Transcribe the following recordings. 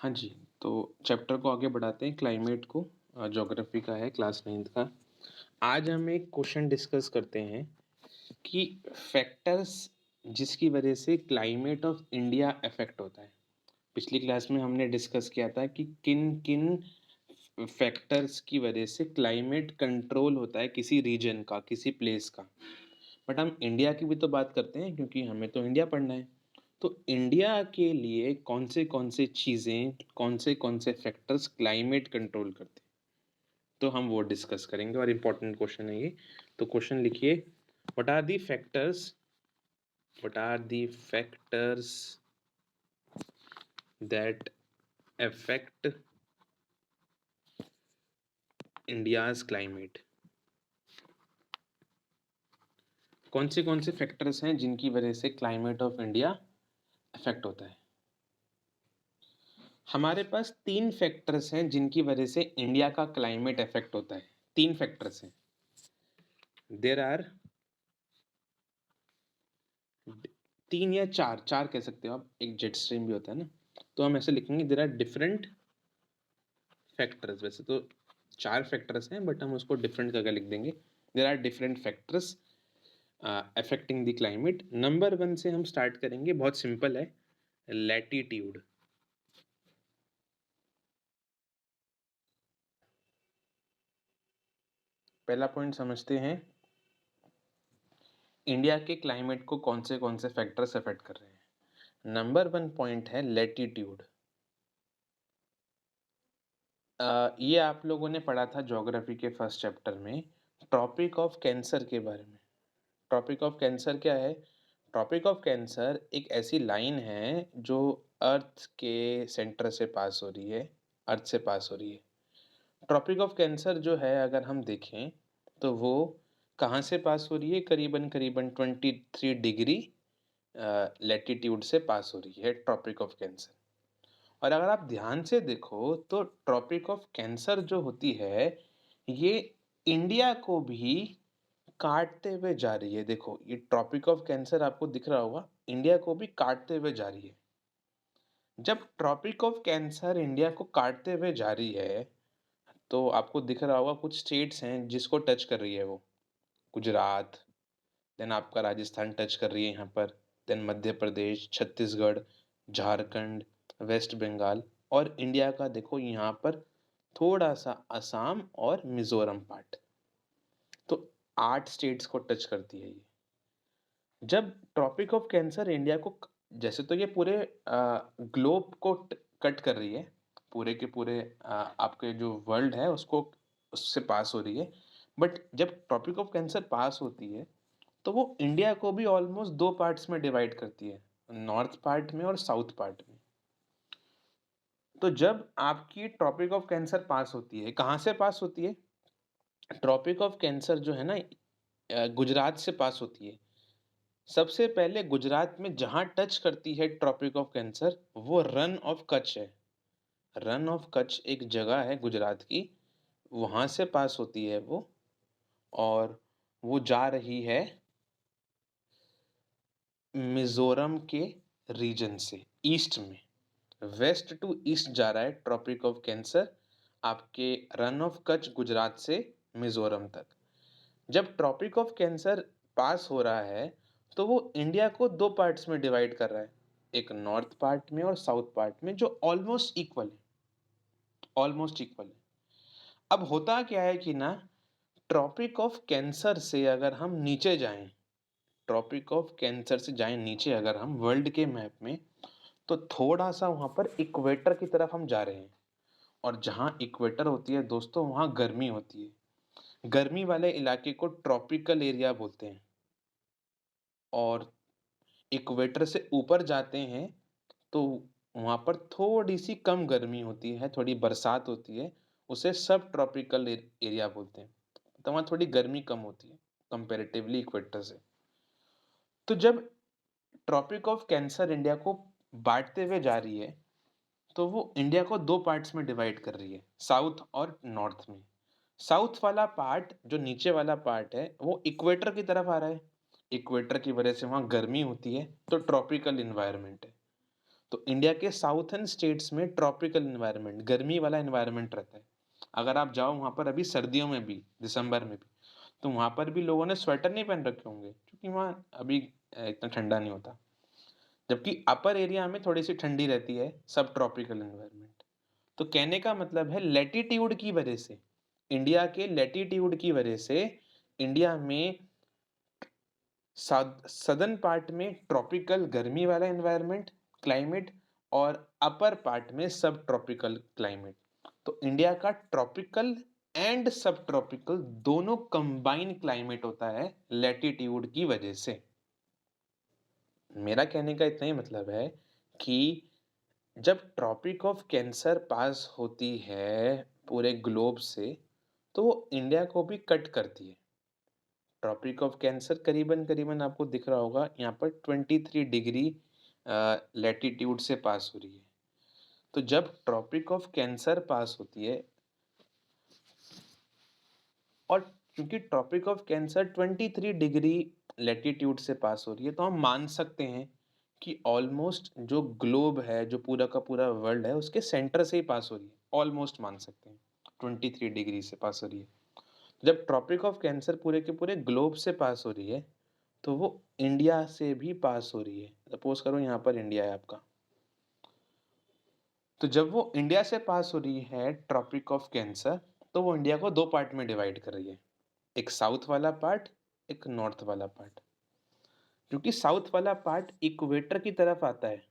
हाँ जी, तो चैप्टर को आगे बढ़ाते हैं क्लाइमेट को ज्योग्राफी का है क्लास 9th का। आज हम एक क्वेश्चन डिस्कस करते हैं कि फैक्टर्स जिसकी वजह से क्लाइमेट ऑफ इंडिया अफेक्ट होता है। पिछली क्लास में हमने डिस्कस किया था कि किन-किन फैक्टर्स की वजह से क्लाइमेट कंट्रोल होता है किसी रीजन का, किसी प्लेस का। बट हम इंडिया की भी तो बात करते हैं क्योंकि हमें तो इंडिया पढ़ना है। तो इंडिया के लिए कौन से चीज़ें, कौन से फैक्टर्स क्लाइमेट कंट्रोल करते हैं, तो हम वो डिस्कस करेंगे और इम्पोर्टेंट क्वेश्चन है ये। तो क्वेश्चन लिखिए, what are the factors that affect India's climate. कौन से फैक्टर्स हैं जिनकी वजह से क्लाइमेट ऑफ इंडिया अफेक्ट होता है। हमारे पास 3 फैक्टर्स हैं जिनकी वजह से इंडिया का क्लाइमेट इफेक्ट होता है। 3 फैक्टर्स हैं। देयर आर 3 या 4 कह सकते हो आप, एक जेट स्ट्रीम भी होता है ना। तो हम ऐसे लिखेंगे देयर आर डिफरेंट फैक्टर्स। वैसे तो 4 फैक्टर्स हैं बट हम उसको डिफरेंट करके लिख देंगे। There are different factors affecting the climate. Number 1 से हम स्टार्ट करेंगे, बहुत सिंपल है, लैटिट्यूड। पहला पॉइंट समझते हैं, इंडिया के क्लाइमेट को कौन से फैक्टर्स अफेक्ट कर रहे हैं। नंबर 1 पॉइंट है लैटिट्यूड। ये आप लोगों ने पढ़ा था ज्योग्राफी के फर्स्ट चैप्टर में, ट्रॉपिक ऑफ कैंसर के बारे में। ट्रॉपिक ऑफ कैंसर क्या है? ट्रॉपिक ऑफ कैंसर एक ऐसी लाइन है जो अर्थ के सेंटर से पास हो रही है, अर्थ से पास हो रही है। ट्रॉपिक ऑफ कैंसर जो है अगर हम देखें तो वो कहाँ से पास हो रही है? करीबन करीबन 23 डिग्री लैटिट्यूड से पास हो रही है ट्रॉपिक ऑफ कैंसर। और अगर आप ध्यान से देखो तो ट्रॉपिक ऑफ कैंसर जो होती है ये इंडिया को भी काटते हुए जा रही है। देखो ये ट्रॉपिक ऑफ कैंसर आपको दिख रहा होगा, इंडिया को भी काटते हुए जा रही है। जब ट्रॉपिक ऑफ कैंसर इंडिया को काटते हुए जा रही है तो आपको दिख रहा होगा कुछ स्टेट्स हैं जिसको टच कर रही है वो, गुजरात, देन आपका राजस्थान टच कर रही है यहाँ पर, देन मध्य प्रदेश, छत्तीसगढ़, झारखंड, वेस्ट बंगाल, और इंडिया का देखो यहाँ पर थोड़ा सा असम और मिजोरम पार्ट। तो 8 स्टेट्स को टच करती है ये। जब ट्रॉपिक ऑफ कैंसर इंडिया को जैसे तो ये पूरे ग्लोब को कट कर रही है, पूरे के पूरे आपके जो वर्ल्ड है उसको, उससे पास हो रही है। बट जब ट्रॉपिक ऑफ कैंसर पास होती है तो वो इंडिया को भी ऑलमोस्ट 2 पार्ट्स में डिवाइड करती है, नॉर्थ पार्ट में और साउथ पार्ट में। तो जब आपकी ट्रॉपिक ऑफ कैंसर पास होती है, कहाँ से पास होती है? ट्रॉपिक ऑफ कैंसर जो है ना गुजरात से पास होती है। सबसे पहले गुजरात में जहाँ टच करती है ट्रॉपिक ऑफ कैंसर वो रन ऑफ कच्छ है। रन ऑफ कच्छ एक जगह है गुजरात की, वहाँ से पास होती है वो, और वो जा रही है मिजोरम के रीजन से ईस्ट में, वेस्ट टू ईस्ट जा रहा है ट्रॉपिक ऑफ कैंसर आपके रन ऑफ कच्छ गुजरात से मिजोरम तक। जब ट्रॉपिक ऑफ कैंसर पास हो रहा है तो वो इंडिया को 2 पार्ट्स में डिवाइड कर रहा है, एक नॉर्थ पार्ट में और साउथ पार्ट में, जो ऑलमोस्ट इक्वल है, ऑलमोस्ट इक्वल है। अब होता क्या है कि ना, ट्रॉपिक ऑफ कैंसर से अगर हम नीचे जाएं, ट्रॉपिक ऑफ कैंसर से जाएं नीचे अगर हम वर्ल्ड के मैप में, तो थोड़ा सा वहां पर इक्वेटर की तरफ हम जा रहे हैं। और जहां इक्वेटर होती है दोस्तों वहां गर्मी होती है। गर्मी वाले इलाके को ट्रॉपिकल एरिया बोलते हैं। और इक्वेटर से ऊपर जाते हैं तो वहां पर थोड़ी सी कम गर्मी होती है, थोड़ी बरसात होती है, उसे सब ट्रॉपिकल एरिया बोलते हैं। तो वहाँ थोड़ी गर्मी कम होती है कंपेरेटिवली इक्वेटर से। तो जब ट्रॉपिक ऑफ कैंसर इंडिया को बांटते हुए जा रही है तो वो इंडिया को 2 पार्ट्स में डिवाइड कर रही है, साउथ और नॉर्थ में। साउथ वाला पार्ट, जो नीचे वाला पार्ट है, वो इक्वेटर की तरफ आ रहा है। इक्वेटर की वजह से वहाँ गर्मी होती है तो ट्रॉपिकल इन्वायरमेंट है। तो इंडिया के साउथर्न स्टेट्स में ट्रॉपिकल एनवायरनमेंट, गर्मी वाला एनवायरनमेंट रहता है। अगर आप जाओ वहाँ पर अभी सर्दियों में भी, दिसंबर में भी, तो वहाँ पर भी लोगों ने स्वेटर नहीं पहन रखे होंगे क्योंकि वहाँ अभी इतना ठंडा नहीं होता। जबकि अपर एरिया में थोड़ी-सी ठंडी रहती है, सब ट्रॉपिकल एनवायरनमेंट। तो कहने का मतलब है लैटीट्यूड की वजह से, इंडिया के लैटीट्यूड की वजह से इंडिया में सदर्न पार्ट में ट्रॉपिकल गर्मी वाला एनवायरनमेंट क्लाइमेट और अपर पार्ट में सब ट्रॉपिकल क्लाइमेट। तो इंडिया का ट्रॉपिकल एंड सब ट्रॉपिकल दोनों कंबाइन क्लाइमेट होता है लैटीट्यूड की वजह से। मेरा कहने का इतना ही मतलब है कि जब ट्रॉपिक ऑफ कैंसर पास होती है पूरे ग्लोब से, तो वो इंडिया को भी कट करती है। ट्रॉपिक ऑफ कैंसर करीबन-करीबन आपको दिख रहा होगा यहाँ पर 23 डिग्री लैटीट्यूड से पास हो रही है। तो जब ट्रॉपिक ऑफ कैंसर पास होती है और क्योंकि tropic of cancer 23 degree latitude से पास हो रही है, तो हम मान सकते हैं कि ऑलमोस्ट जो ग्लोब है, जो पूरा का पूरा वर्ल्ड है, उसके सेंटर से ही पास हो रही है। ऑलमोस्ट मान सकते हैं, 23 डिग्री से पास हो रही है। जब ट्रॉपिक ऑफ कैंसर पूरे के पूरे ग्लोब से पास हो रही है, तो वो इंडिया से भी पास हो रही है। सपोज़ करो यहाँ पर इंडिया है आपका। तो जब वो इंडिया से पास हो रही है ट्रॉपिक ऑफ कैंसर, तो वो इंडिया को 2 पार्ट में डिवाइड कर रही है। एक साउथ वाला पार्ट, एक नॉर्थ वाला पार्ट। क्योंकि साउथ वाला पार्ट इक्वेटर की तरफ आता है,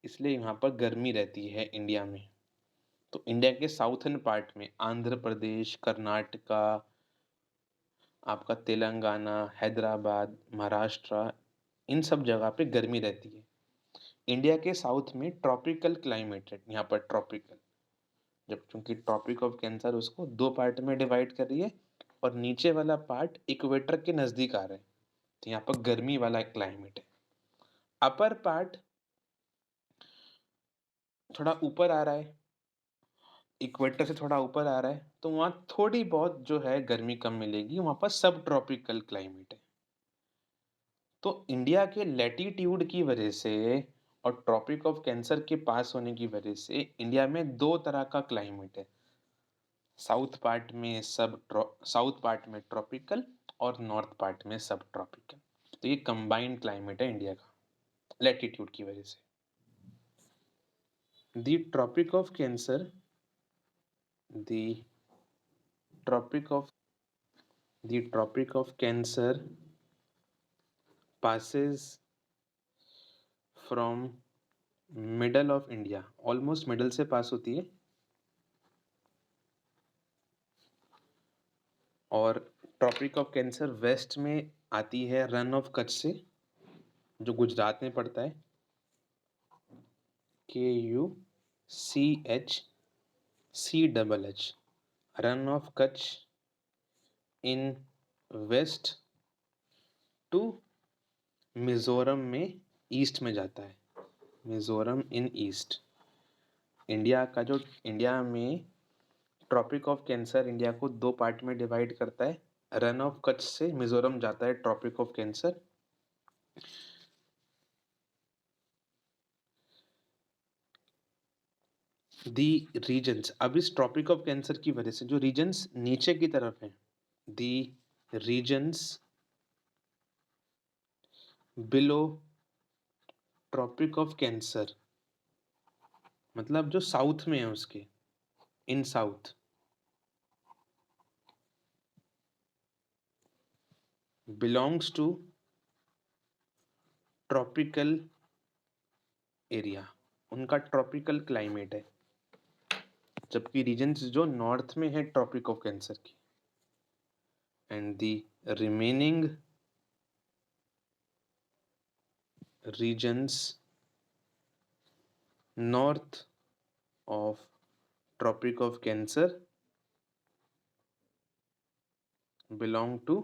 इसलिए यहाँ पर गर्मी रहती है इंडिया में। तो इंडिया के साउथर्न पार्ट में आंध्र प्रदेश, कर्नाटका, आपका तेलंगाना, हैदराबाद, महाराष्ट्र, इन सब जगह पे गर्मी रहती है। इंडिया के साउथ में ट्रॉपिकल क्लाइमेट है, यहाँ पर ट्रॉपिकल। जब चूंकि ट्रॉपिक ऑफ कैंसर उसको 2 पार्ट में डिवाइड कर रही है और नीचे वाला पार्ट इक्वेटर के नज़दीक आ रहा है, तो यहाँ पर गर्मी वाला क्लाइमेट है। अपर पार्ट थोड़ा ऊपर आ रहा है, इक्वेटर से थोड़ा ऊपर आ रहा है, तो वहाँ थोड़ी बहुत जो है गर्मी कम मिलेगी, वहाँ पर सब ट्रॉपिकल क्लाइमेट है। तो इंडिया के लैटीट्यूड की वजह से और ट्रॉपिक ऑफ कैंसर के पास होने की वजह से इंडिया में 2 तरह का क्लाइमेट है। साउथ पार्ट में ट्रॉपिकल और नॉर्थ पार्ट में सब ट्रॉपिकल। तो ये कंबाइंड क्लाइमेट है इंडिया का लैटीट्यूड की वजह से। The tropic of cancer the tropic of the tropic of cancer passes from middle of India, almost middle से पास होती है, और ट्रॉपिक ऑफ कैंसर वेस्ट में आती है रन ऑफ कच्छ से, जो गुजरात में पड़ता है। KUCHCHH, run of Kutch in west to Mizoram में ईस्ट में जाता है। Mizoram in east. इंडिया में ट्रॉपिक ऑफ कैंसर इंडिया को 2 पार्ट में डिवाइड करता है। रन ऑफ कच्छ से मिजोरम जाता है tropic of cancer. The reasons, अब इस ट्रॉपिक ऑफ कैंसर की वजह से जो रीजन्स नीचे की तरफ हैं, the regions below tropic of cancer, मतलब जो साउथ में है उसके, in south belongs to tropical area, उनका ट्रॉपिकल क्लाइमेट है। जबकि रीजन्स जो नॉर्थ में है ट्रॉपिक ऑफ कैंसर की, and the remaining regions north of tropic of cancer belong to,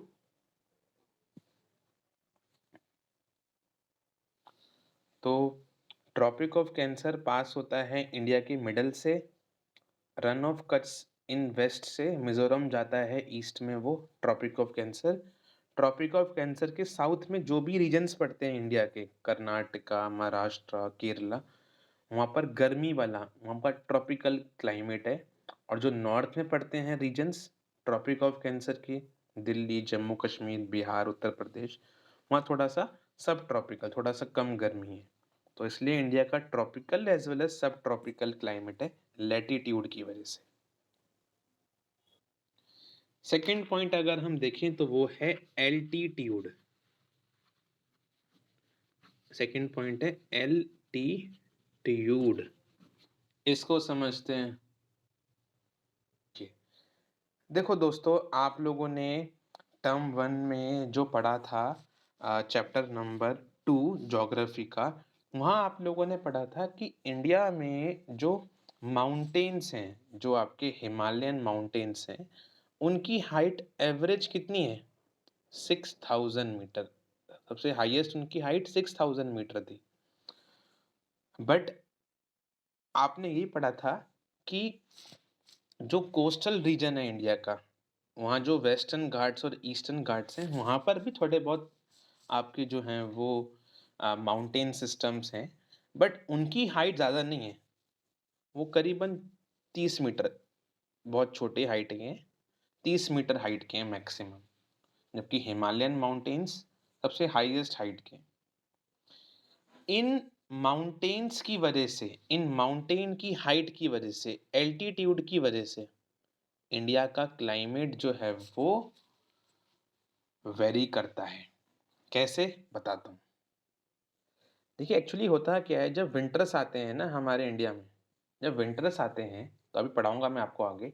तो ट्रॉपिक ऑफ कैंसर पास होता है इंडिया की मिडल से, Rann of Kutch in west से, मिजोरम जाता है ईस्ट में वो tropic of cancer. Tropic of cancer के साउथ में जो भी रीजन्स पड़ते हैं इंडिया के, कर्नाटका, महाराष्ट्र, केरला, वहाँ पर गर्मी वाला, वहाँ पर ट्रॉपिकल क्लाइमेट है। और जो नॉर्थ में पड़ते हैं रीजन्स ट्रॉपिक ऑफ कैंसर के, दिल्ली, जम्मू कश्मीर, बिहार, उत्तर प्रदेश, वहाँ थोड़ा-सा सब ट्रॉपिकल, थोड़ा-सा कम गर्मी है। तो इसलिए इंडिया का ट्रॉपिकल एज़ वेल एज़ सब ट्रॉपिकल क्लाइमेट है, लैटीट्यूड की वजह से। सेकंड पॉइंट अगर हम देखें तो वो है एल्टीट्यूड। सेकंड पॉइंट है एल्टीट्यूड। इसको समझते हैं। देखो दोस्तों, आप लोगों ने टर्म 1 में जो पढ़ा था चैप्टर नंबर 2 ज्योग्राफी का, वहाँ आप लोगों ने पढ़ा था कि इंडिया में जो माउंटेन्स हैं, जो आपके हिमालयन माउंटेन्स हैं, उनकी हाइट एवरेज कितनी है? 6000 मीटर। सबसे हाईएस्ट उनकी हाइट 6000 मीटर थी। बट आपने यही पढ़ा था कि जो कोस्टल रीजन है इंडिया का, वहाँ जो वेस्टर्न घाट्स और ईस्टर्न घाट्स हैं, वहाँ पर भी थोड़े बहुत आपके जो हैं वो माउंटेन सिस्टम्स हैं, बट उनकी हाइट ज़्यादा नहीं है। वो करीबन 30 मीटर, बहुत छोटे हाइट के हैं, 30 मीटर हाइट के हैं मैक्सिमम। जबकि हिमालयन माउंटेन्स सबसे हाईएस्ट हाइट के हैं। इन माउंटेन्स की वजह से, इन माउंटेन की हाइट की वजह से, एल्टीट्यूड की वजह से इंडिया का क्लाइमेट जो है वो वेरी करता है। कैसे? बताता हूँ। देखिए एक्चुअली होता क्या है, जब विंटर्स आते हैं ना हमारे इंडिया में, जब विंटर्स आते हैं तो अभी पढ़ाऊंगा मैं आपको आगे।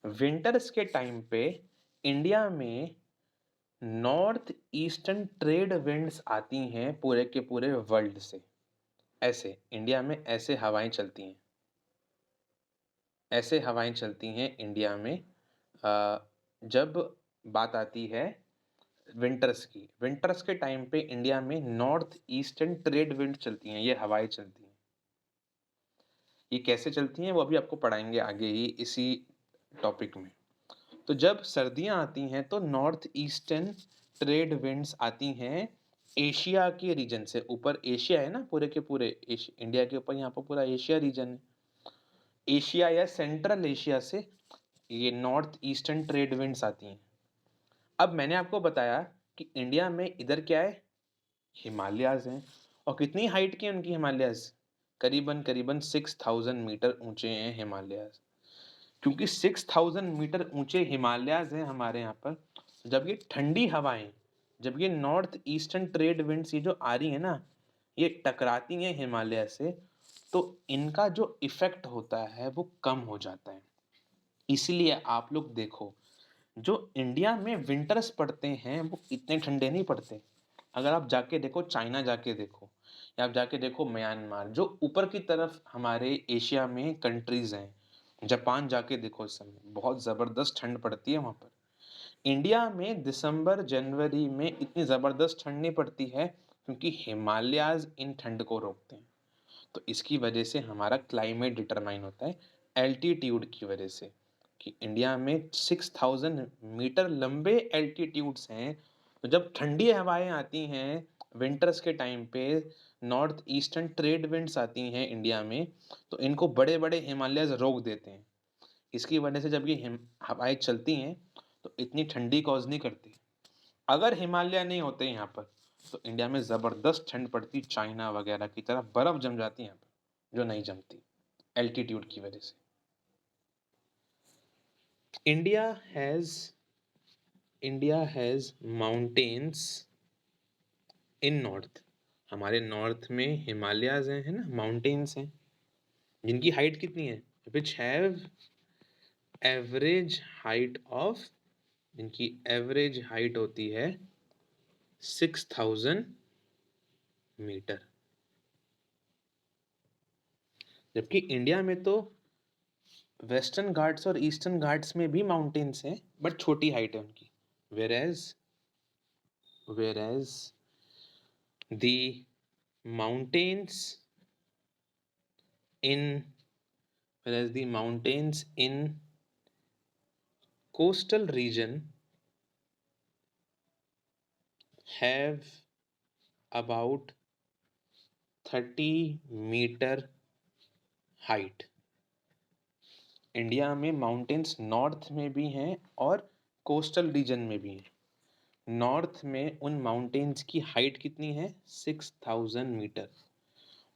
विंटर्स के टाइम पे इंडिया में नॉर्थ ईस्टर्न ट्रेड विंड्स आती हैं पूरे के पूरे वर्ल्ड से। ऐसे इंडिया में ऐसे हवाएं चलती हैं, ऐसे हवाएं चलती हैं इंडिया में। जब बात आती है विंटर्स की, विंटर्स के टाइम पे इंडिया में नॉर्थ ईस्टर्न ट्रेड विंड चलती हैं, ये हवाएं चलती हैं। ये कैसे चलती हैं वो अभी आपको पढ़ाएंगे आगे ही इसी टॉपिक में। तो जब सर्दियां आती हैं तो नॉर्थ ईस्टर्न ट्रेड विंड्स आती हैं एशिया के रीजन से। ऊपर एशिया है ना, पूरे के पूरे इंडिया के ऊपर यहाँ पर पूरा एशिया रीजन है। एशिया या सेंट्रल एशिया से ये नॉर्थ ईस्टर्न ट्रेड विंड्स आती हैं। अब मैंने आपको बताया कि इंडिया में इधर क्या है, हिमालयाज हैं। और कितनी हाइट के हैं उनकी हिमालयाज? करीबन करीबन 6000 मीटर ऊंचे हैं हिमालयाज। क्योंकि 6000 मीटर ऊंचे हिमालयाज हैं हमारे यहाँ पर, जब ये ठंडी हवाएं, जब ये नॉर्थ ईस्टर्न ट्रेड विंड्स ये जो आ रही है ना, ये टकराती हैं हिमालय से, तो इनका जो इफेक्ट होता है वो कम हो जाता है। इसलिए आप लोग देखो, जो इंडिया में विंटर्स पड़ते हैं वो इतने ठंडे नहीं पड़ते। अगर आप जाके देखो, चाइना जाके देखो, या आप जाके देखो म्यांमार, जो ऊपर की तरफ हमारे एशिया में कंट्रीज हैं, जापान जाके देखो, इस समय बहुत ज़बरदस्त ठंड पड़ती है वहाँ पर। इंडिया में दिसंबर जनवरी में इतनी ज़बरदस्त ठंड नहीं पड़ती है, क्योंकि हिमालयाज इन ठंड को रोकते हैं। तो इसकी वजह से हमारा क्लाइमेट डिटरमाइन होता है एल्टीट्यूड की वजह से, कि इंडिया में 6000 मीटर लंबे एल्टीट्यूड्स हैं। तो जब ठंडी हवाएं आती हैं विंटर्स के टाइम पे, नॉर्थ ईस्टर्न ट्रेड विंड्स आती हैं इंडिया में, तो इनको बड़े बड़े हिमालयस रोक देते हैं। इसकी वजह से जब ये हवाएं चलती हैं तो इतनी ठंडी कॉज नहीं करती। अगर हिमालय नहीं होते यहाँ पर तो इंडिया में ज़बरदस्त ठंड पड़ती, चाइना वगैरह की तरह बर्फ़ जम जाती है यहाँ पर, जो नहीं जमती एल्टीट्यूड की वजह से। India has India has mountains in north. हमारे नॉर्थ में हिमालयाज हैं, है ना, माउंटेन्स हैं, जिनकी हाइट कितनी है, which have average height of, जिनकी एवरेज हाइट होती है 6000 मीटर। जबकि इंडिया में तो वेस्टर्न घाट्स और ईस्टर्न घाट्स में भी माउंटेन्स हैं, बट छोटी हाइट है उनकी। Where as the mountains in coastal region have about 30 metre height. India में माउंटेन्स नॉर्थ में भी हैं और कोस्टल रीजन में भी हैं। नॉर्थ में उन माउंटेन्स की हाइट कितनी है? 6000 मीटर।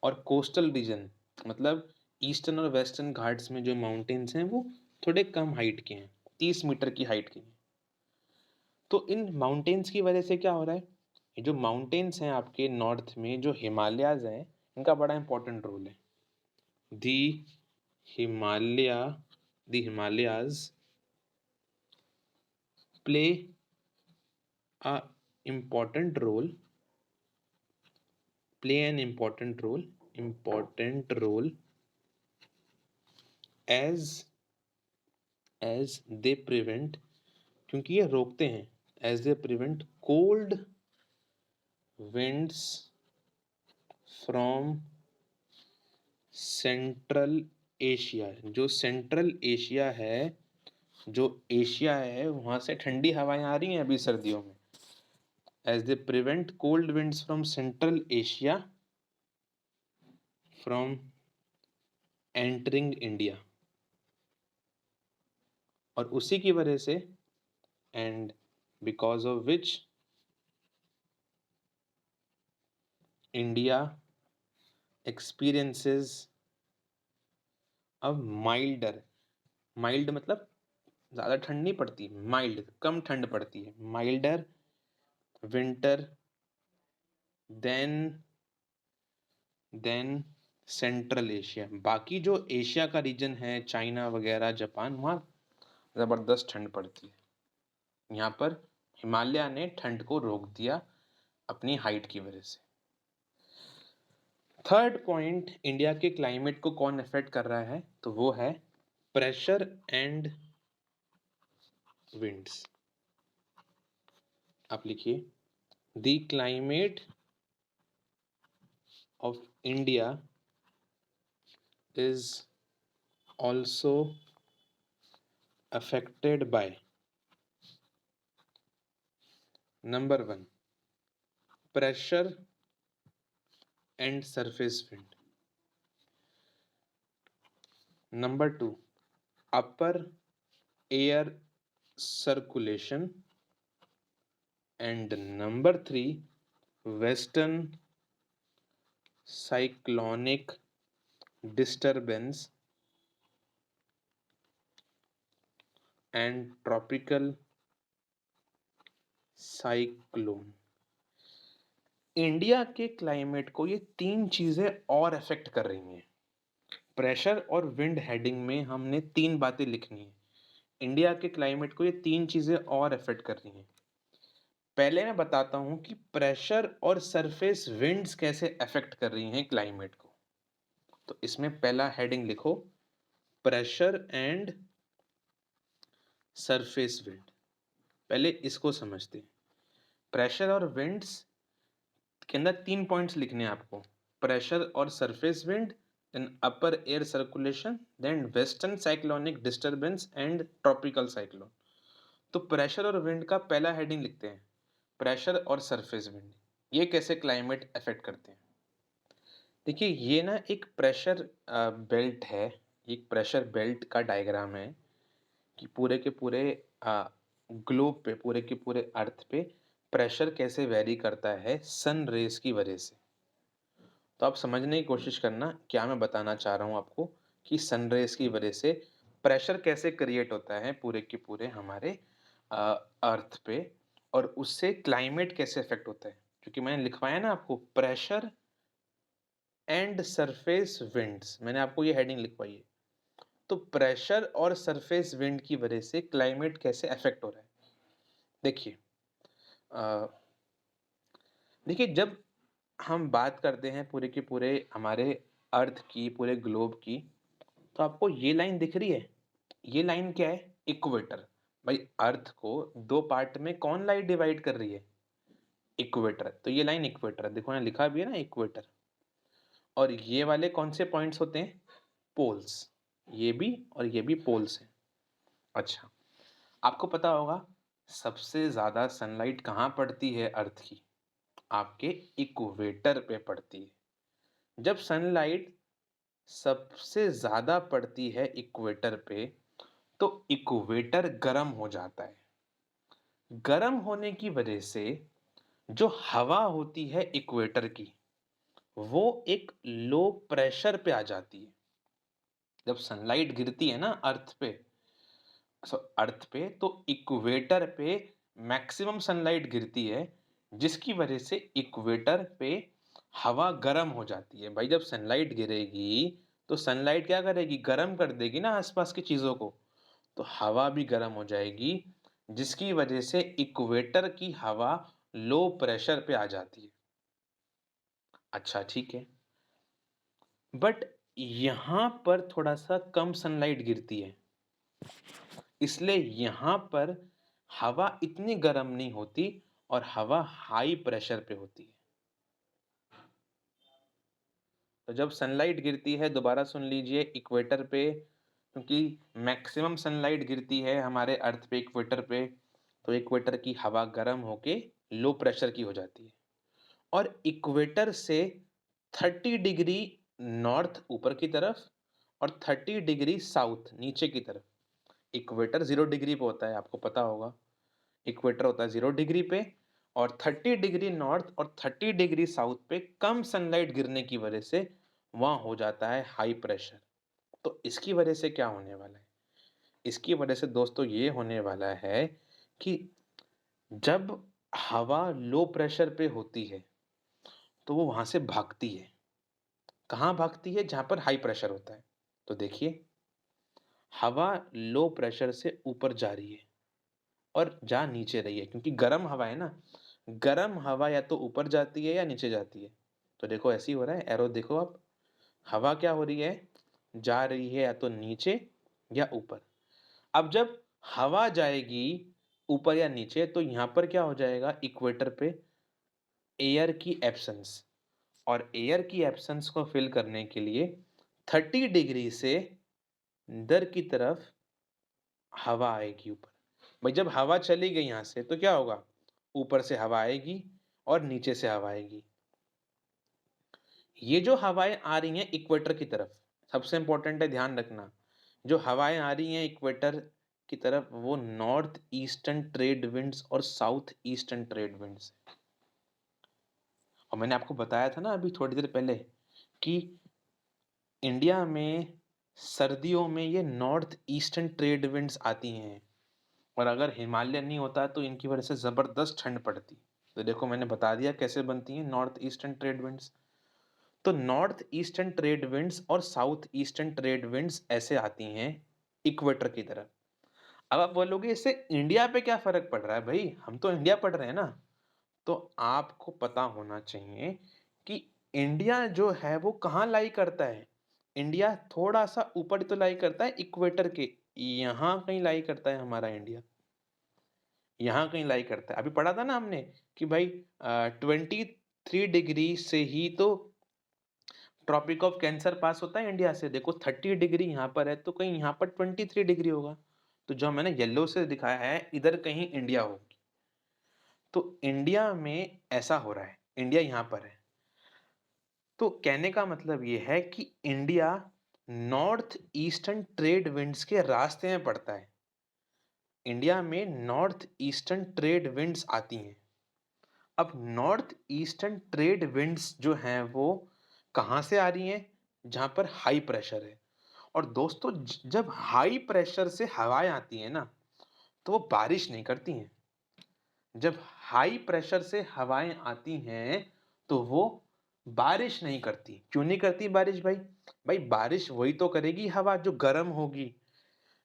और कोस्टल रीजन मतलब ईस्टर्न और वेस्टर्न घाट्स में जो माउंटेन्स हैं वो थोड़े कम हाइट के हैं, 30 मीटर की हाइट के हैं। तो इन माउंटेन्स की वजह से क्या हो रहा है? ये जो माउंटेन्स हैं आपके नॉर्थ में, जो हिमालयाज हैं, इनका बड़ा इंपॉर्टेंट रोल है। The Himalayas play a important role play an important role as they prevent, क्योंकि ये रोकते हैं, as they prevent cold winds from central Asia. जो सेंट्रल एशिया है, जो एशिया है वहाँ से ठंडी हवाएं आ रही हैं अभी सर्दियों में। as they prevent cold winds from central Asia from entering India। और उसी की वजह से and because of which India experiences a mild मतलब ज़्यादा ठंड नहीं पड़ती, माइल्ड कम ठंड पड़ती है, milder winter than central Asia. बाकी जो एशिया का रीजन है, चाइना वगैरह, जापान, वहाँ ज़बरदस्त ठंड पड़ती है। यहाँ पर हिमालय ने ठंड को रोक दिया अपनी हाइट की वजह से। थर्ड पॉइंट, इंडिया के क्लाइमेट को कौन अफेक्ट कर रहा है? तो वो है प्रेशर एंड विंड्स। आप लिखिए, the climate of India is also affected by number 1 pressure and surface wind, number 2 upper air circulation, and number 3 western cyclonic disturbance and tropical cyclone। India के क्लाइमेट को ये 3 चीजें और अफेक्ट कर रही हैं। प्रेशर और विंड हेडिंग में हमने 3 बातें लिखनी है। इंडिया के क्लाइमेट को ये 3 चीजें और अफेक्ट कर रही हैं। पहले मैं बताता हूं कि प्रेशर और सरफेस विंड्स कैसे अफेक्ट कर रही हैं क्लाइमेट को। तो इसमें पहला हेडिंग लिखो, प्रेशर एंड सरफेस विंड। पहले इसको समझते हैं। प्रेशर और विंड्स के अंदर 3 पॉइंट्स लिखने हैं आपको, प्रेशर और surface wind, then upper air circulation, then western cyclonic disturbance and tropical cyclone. तो प्रेशर और विंड का पहला हेडिंग लिखते हैं, प्रेशर और सरफेस विंड, ये कैसे क्लाइमेट अफेक्ट करते हैं। देखिए, ये ना एक प्रेशर बेल्ट है, एक प्रेशर बेल्ट का डायग्राम है कि पूरे के पूरे ग्लोब पे, पूरे के पूरे अर्थ पे प्रेशर कैसे वेरी करता है सन रेज की वजह से। तो आप समझने की कोशिश करना क्या मैं बताना चाह रहा हूँ आपको, कि सन रेज की वजह से प्रेशर कैसे क्रिएट होता है पूरे के पूरे हमारे अर्थ पे, और उससे क्लाइमेट कैसे इफेक्ट होता है। क्योंकि मैंने लिखवाया ना आपको, प्रेशर एंड सरफेस विंड्स, मैंने आपको ये हेडिंग लिखवाई है। तो प्रेशर और सरफेस विंड की वजह से क्लाइमेट कैसे अफेक्ट हो रहा है। देखिए, देखिए जब हम बात करते हैं पूरे के पूरे हमारे अर्थ की, पूरे ग्लोब की, तो आपको ये लाइन दिख रही है, ये लाइन क्या है? इक्वेटर। भाई, अर्थ को 2 पार्ट में कौन लाइन डिवाइड कर रही है? इक्वेटर। तो ये लाइन इक्वेटर, देखो यहाँ लिखा भी है ना, इक्वेटर। और ये वाले कौन से पॉइंट्स होते हैं? पोल्स। ये भी और ये भी पोल्स हैं। अच्छा, आपको पता होगा सबसे ज्यादा सनलाइट कहाँ पड़ती है अर्थ की? आपके इक्वेटर पे पड़ती है। जब सनलाइट सबसे ज़्यादा पड़ती है इक्वेटर पे, तो इक्वेटर गर्म हो जाता है। गर्म होने की वजह से जो हवा होती है इक्वेटर की, वो एक लो प्रेशर पे आ जाती है। जब सनलाइट गिरती है ना अर्थ पे तो इक्वेटर पे मैक्सिमम सनलाइट गिरती है, जिसकी वजह से इक्वेटर पे हवा गर्म हो जाती है। भाई जब सनलाइट गिरेगी तो सनलाइट क्या करेगी, गर्म कर देगी ना आसपास की चीज़ों को, तो हवा भी गर्म हो जाएगी, जिसकी वजह से इक्वेटर की हवा लो प्रेशर पे आ जाती है। अच्छा ठीक है, बट यहाँ पर थोड़ा-सा कम सनलाइट गिरती है, इसलिए यहाँ पर हवा इतनी गर्म नहीं होती और हवा हाई प्रेशर पे होती है। तो जब सनलाइट गिरती है, दोबारा सुन लीजिए, इक्वेटर पे, क्योंकि मैक्सिमम सनलाइट गिरती है हमारे अर्थ पे इक्वेटर पे, तो इक्वेटर की हवा गर्म होके लो प्रेशर की हो जाती है। और इक्वेटर से 30 डिग्री नॉर्थ ऊपर की तरफ और 30 डिग्री साउथ नीचे की तरफ, इक्वेटर 0 डिग्री पे होता है, आपको पता होगा। इक्वेटर होता है 0 डिग्री पे और 30 डिग्री नॉर्थ और 30 डिग्री साउथ पे कम सनलाइट गिरने की वजह से वहाँ हो जाता है हाई प्रेशर। तो इसकी वजह से क्या होने वाला है? इसकी वजह से दोस्तों ये होने वाला है कि जब हवा लो प्रेशर पे होती है, तो वो वहाँ से भागती है। कहाँ भागती है? जहाँ पर हाई प्रेशर होता है। तो देखिए, हवा लो प्रेशर से ऊपर जा रही है और जा नीचे रही है, क्योंकि गर्म हवा है ना, गर्म हवा या तो ऊपर जाती है या नीचे जाती है। तो देखो ऐसे ही हो रहा है, एरो देखो आप, हवा क्या हो रही है? जा रही है या तो नीचे या ऊपर। अब जब हवा जाएगी ऊपर या नीचे, तो यहाँ पर क्या हो जाएगा, इक्वेटर पे एयर की एब्सेंस, और एयर की एब्सेंस को फिल करने के लिए 30 डिग्री से इधर की तरफ हवा आएगी ऊपर। भाई जब हवा चली गई यहाँ से तो क्या होगा? ऊपर से हवा आएगी और नीचे से हवा आएगी। ये जो हवाएं आ रही हैं इक्वेटर की तरफ, सबसे इंपॉर्टेंट है ध्यान रखना, जो हवाएं आ रही हैं इक्वेटर की तरफ वो नॉर्थ ईस्टर्न ट्रेड विंड्स और साउथ ईस्टर्न ट्रेड विंड्स। और मैंने आपको बताया था ना अभी थोड़ी देर पहले कि इंडिया में सर्दियों में ये नॉर्थ ईस्टर्न ट्रेड विंड्स आती हैं, और अगर हिमालय नहीं होता तो इनकी वजह से ज़बरदस्त ठंड पड़ती। तो देखो मैंने बता दिया कैसे बनती हैं नॉर्थ ईस्टर्न ट्रेड विंड्स। तो नॉर्थ ईस्टर्न ट्रेड विंड्स और साउथ ईस्टर्न ट्रेड विंड्स ऐसे आती हैं इक्वेटर की तरफ। अब आप बोलोगे इससे इंडिया पे क्या फर्क पड़ रहा है? भाई हम तो इंडिया पढ़ रहे हैं ना। तो आपको पता होना चाहिए कि इंडिया जो है वो कहाँ लाई करता है। इंडिया थोड़ा सा ऊपर तो लाई करता है इक्वेटर के, यहाँ कहीं लाई करता है हमारा इंडिया, यहाँ कहीं लाई करता है। अभी पढ़ा था ना हमने कि भाई 23 डिग्री से ही तो ट्रॉपिक ऑफ कैंसर पास होता है इंडिया से। देखो 30 डिग्री यहाँ पर है तो कहीं यहाँ पर 23 डिग्री होगा। तो जो मैंने येलो से दिखाया है इधर कहीं इंडिया होगी। तो इंडिया में ऐसा हो रहा है, इंडिया यहाँ पर है। तो कहने का मतलब ये है कि India north eastern trade winds के रास्ते में पड़ता है। इंडिया में नॉर्थ ईस्टर्न ट्रेड विंड्स आती हैं। अब नॉर्थ ईस्टर्न ट्रेड विंड्स जो हैं वो कहाँ से आ रही हैं? जहाँ पर हाई प्रेशर है। और दोस्तों जब हाई प्रेशर से हवाएं आती हैं ना, तो वो बारिश नहीं करती हैं। जब हाई प्रेशर से हवाएं आती हैं तो वो बारिश नहीं करती। क्यों नहीं करती बारिश भाई? भाई बारिश वही तो करेगी हवा जो गर्म होगी।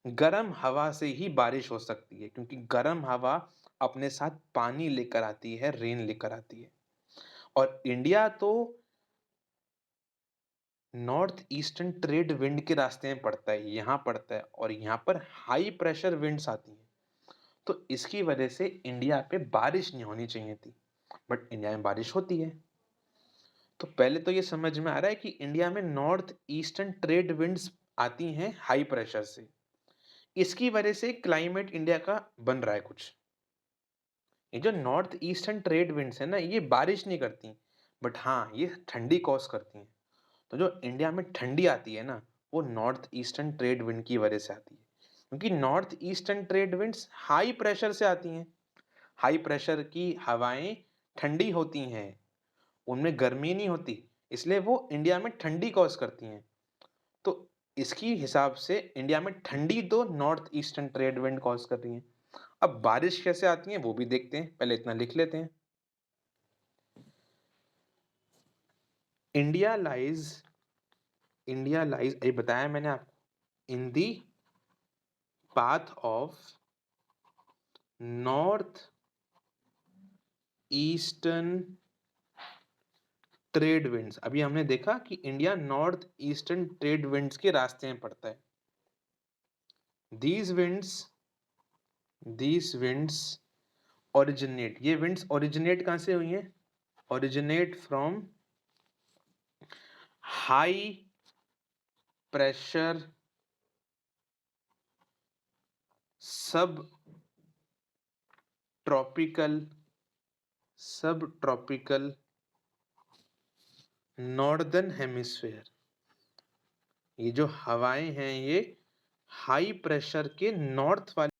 गर्म हवा से ही बारिश हो सकती है, क्योंकि गर्म हवा अपने साथ पानी लेकर आती है, रेन लेकर आती है। और इंडिया तो नॉर्थ ईस्टर्न ट्रेड विंड के रास्ते में पड़ता है, यहाँ पड़ता है, और यहाँ पर हाई प्रेशर विंड्स आती हैं। तो इसकी वजह से इंडिया पे बारिश नहीं होनी चाहिए थी, बट इंडिया में बारिश होती है। तो पहले तो ये समझ में आ रहा है कि इंडिया में नॉर्थ ईस्टर्न ट्रेड विंड्स आती हैं हाई प्रेशर से। इसकी वजह से क्लाइमेट इंडिया का बन रहा है कुछ। ये जो नॉर्थ ईस्टर्न ट्रेड विंड्स है ना, ये बारिश नहीं करती, बट हाँ, ये ठंडी कॉज करती हैं। तो जो इंडिया में ठंडी आती है ना, वो नॉर्थ ईस्टर्न ट्रेड विंड की वजह से आती है। क्योंकि north eastern trade winds high pressure से आती हैं। हाई प्रेशर की हवाएं ठंडी होती हैं, उनमें गर्मी नहीं होती, इसलिए वो इंडिया में ठंडी कॉज करती हैं। तो इसकी हिसाब से इंडिया में ठंडी तो north eastern trade wind cause कर रही है। अब बारिश कैसे आती है वो भी देखते हैं, पहले इतना लिख लेते हैं। इंडिया लाइज इंडिया लाइज ये बताया मैंने आपको, in the path of north eastern trade winds. अभी हमने देखा कि India north eastern trade winds के रास्ते में पड़ता है। दीज विंड्स ओरिजिनेट, ये विंड्स ओरिजिनेट कहां से हुई हैं? Originate from high pressure sub tropical northern hemisphere. ये जो हवाएं हैं ये हाई प्रेशर के नॉर्थ वाले